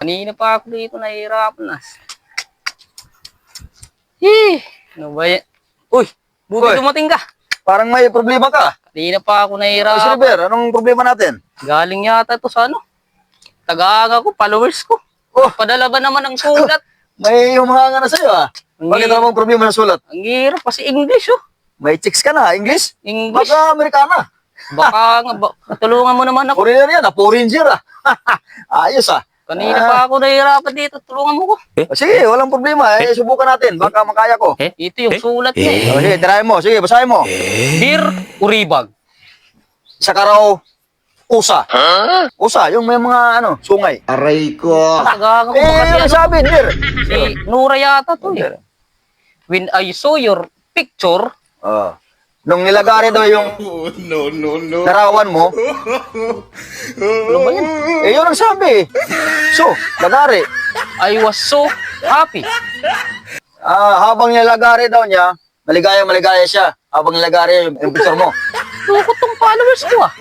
Kanina pa ako dito nahihirapan na. Ano ba yan? Uy, buti Uy. dumating ka. Parang may problema ka. Kanina pa ako Sir nahihirapan. River, anong problema natin? Galing yata ito sa ano. Tagaga ko, followers ko. Oh, Padala ba naman ang sulat? may humahanga na sa'yo ah. Bakit Ang- namang problema ng sulat? Ang hirap kasi English oh. May chicks ka na, English? English. Baka Amerikana. Baka nga, tulungan mo naman ako. Foreigner yan ah, foreigner ah. Ayos ah. Kanina pa ako nahihirapan dito. Tulungan mo ko. Sige, walang problema. Subukan natin. Baka makaya ko. Ito yung sulat niya eh. Sige, tirahin mo. Sige, basahin mo. Dear Uribag. Sa karaw, usa. Usa, yung may mga sungay. Aray ko. Tagaga ko pa kasi Ano sabi, dear? si Nura yata to eh. When I saw your picture, Oh. Nung nilagari daw yung No. larawan mo, ano ba yan? yun ang sabi. So, lagari. I was so happy. Habang nilagari daw niya, maligaya siya. Habang nilagari yung picture mo. Lukot tong followers ko ah.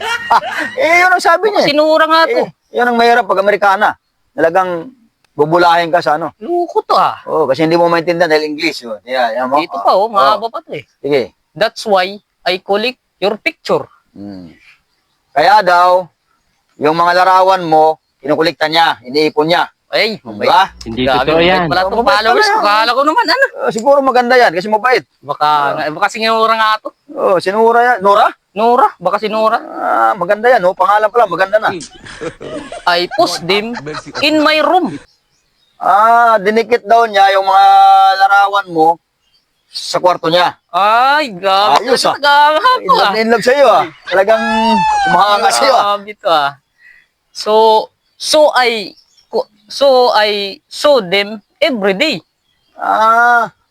Yun ang sabi niya. Sinura nga to. Yun ang mahirap pag Amerikana. Talagang bubulahin ka sa Lukot to ah. Oh, kasi hindi mo maintindihan dahil English. Oh. Yan mo. Dito pa oh, mahaba pa to eh. Sige. That's why I collect your picture. Kaya daw, yung mga larawan mo, kinukulikta niya, iniipon niya. Ay, Diba? Hindi grabe, totoo mabait yan. pala itong Mabait followers pala ko. yan. Kala ko naman ano. Siguro maganda yan kasi mabait. Baka sinura nga to. Oh, sinura yan. Nora? Nora, baka sinura. Maganda yan. Oh. Pangalan pa lang, maganda na. I post them in my room. Dinikit daw niya yung mga larawan mo sa kwarto niya. Ay, gabi. Ayos, ah. Gabi In love na in love sa'yo ah. Talagang umahanga sa'yo ah. Gabi to ah. So I saw them every day.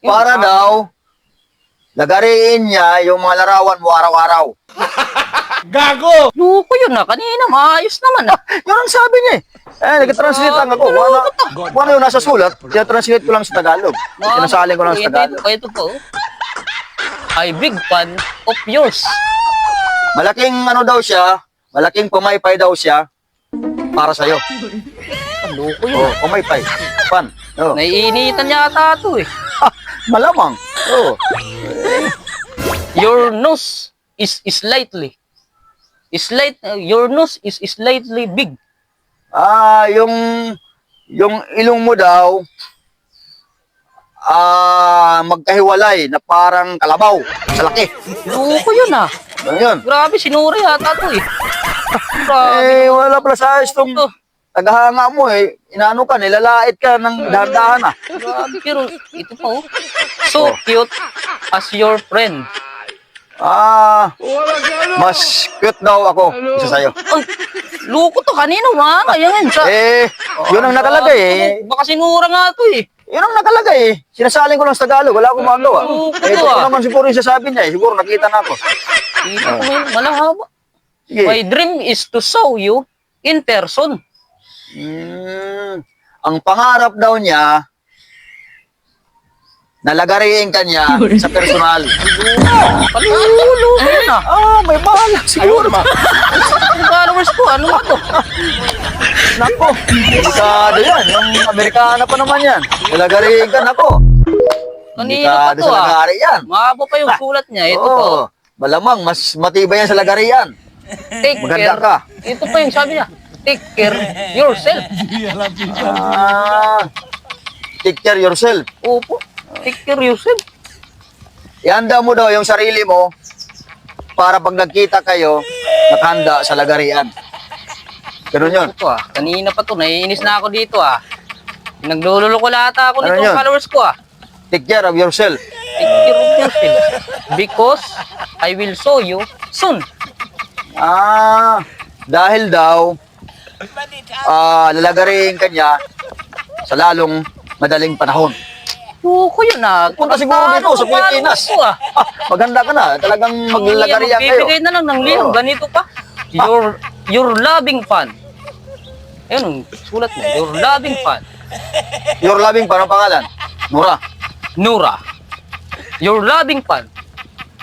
Para daw, lagariin niya yung mga larawan mo araw-araw. Luko yun ah. Kanina, maayos naman ah. Yun ang sabi niya eh. Nag-translate lang ako. Kung ano yung nasa sulat, tinatranslate ko lang sa Tagalog. Sinasalin ko lang sa Tagalog. Ito po. I big fan of yours. Malaking daw siya, malaking pumaypay daw siya para sa'yo. Luko yun. Oh, pumaypay. Fan. Oh. Naiinitan yata ito eh. Malamang. Oh. Your nose is slightly. Your nose is slightly big. Yung ilong mo daw, magkahiwalay na parang kalabaw sa laki. Luko yun ah. Ano yun? Grabe, sinura yata ito eh. Grabe. Wala pala sa ayos tong tagahanga mo eh. Inaano ka, nilalait ka ng dahan-dahan ah. Grabe, pero ito pa oh. So cute as your friend. Mas cute daw ako isa sa'yo. Ay, luko to kanino mga yan. Yun ang nakalagay eh. Baka sinura nga ito eh. Yun ang nakalagay eh. Sinasalin ko lang sa Tagalog, wala akong magawa. Ito ko naman siguro yung sasabi niya eh. Siguro nakita na ako. Dito ko ngayon, malahaba. Sige. My dream is to show you in person. Ang pangarap daw niya, nalagariin ka niya sa personal. Palulo ko yun ah. May bahala siguro. Ang followers ko, ano ba to? Nako, delikado yan. Yung Amerikana pa naman yan. Nalagariin ka, nako. Kanino pa Delikado to sa ah? lagari yan. Mahaba pa yung sulat niya. Ito to. Oo, malamang, mas matibay yan sa lagari yan. Take Maganda care. ka. Ito pa yung sabi niya. Take care yourself. Take care yourself. Opo. Take care yourself. Ihanda mo daw yung sarili mo para pag nagkita kayo, nakahanda sa lagarian. Ganun yun. Ito ah. Kanina pa to. Naiinis na ako dito ah. Naglululo ko lahat ako Ano nitong yun? followers ko ah. Take care of yourself. Take care of yourself. Because I will show you soon. Dahil daw, lalagarin ka niya sa lalong madaling panahon. Loko yun ah. Punta siguro dito sa Pilipinas. Maganda ka na. Talagang maglalagarian kayo. Magbibigay na lang ng liham. Ganito pa. Your loving fan. Ayun, ang sulat mo. Your loving fan. Your loving, parang pangalan? Nora. Nura. Your loving fan.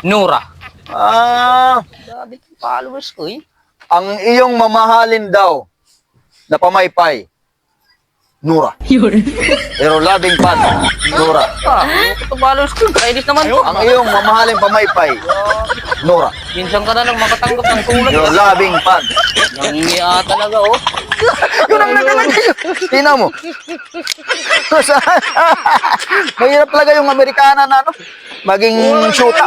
Nura. Grabe yung followers ko eh. Ang iyong mamahalin daw na pamaypay Nora. Your loving fan, Nora. Ah, ito balos ko. Credit naman ko. Ang iyong mamahaling pamaypay, Nora. Minsan ka na lang makatanggap ng sulat. Your loving fan. Nangiya talaga, oh. Yun ang nakalagay. Tingnan mo. Mahirap talaga yung Amerikana na ano, maging shoota.